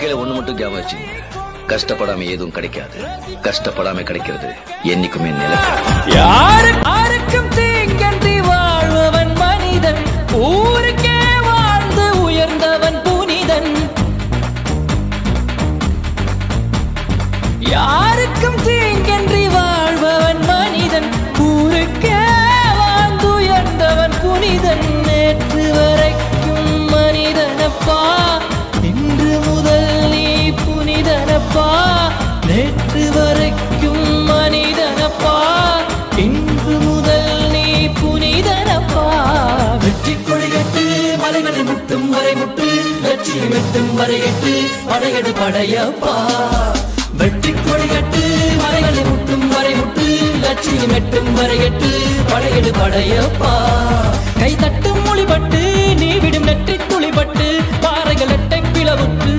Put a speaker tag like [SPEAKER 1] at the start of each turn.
[SPEAKER 1] வாழ்க்கையில ஒண்ணு மட்டும் ஞாபகம் வச்சுங்க, கஷ்டப்படாம எதுவும் கிடைக்காது. கஷ்டப்படாம கிடைக்கிறது என்னைக்குமே நிலைக்காது.
[SPEAKER 2] யாருக்கும் தீங்கன்றி வாழ்பவன் மனிதன், ஊருக்கே வாழ்ந்து உயர்ந்தவன் புனிதன். யாருக்கும் தீங்கன்றி வாழ்பவன் மனிதன், ஊருக்கே வாழ்ந்து உயர்ந்தவன் புனிதன். நேற்று வரைக்கும் மனிதனப்பா, இன்று முதல் நீ புனிதனப்பா. நேற்று வரைக்கும் மனிதனப்பா, இன்று முதல் நீ புனிதனப்பா. வெற்றி கொடிகட்டு மலைகளை முட்டும் வரை முட்டு, லட்சியம் எட்டும் வரை எட்டு, படையெடு படையப்பா. வெற்றி கொடிகட்டு மலைகளை முட்டும் வரை முட்டு, லட்சியம் எட்டும் வரை எட்டு, படையெடு படையப்பா. கை தட்டும் மொழிபட்டு நீ விடும் நெற்றி துளிபட்டு, பாறைகள் எட்டை பிளவுட்டு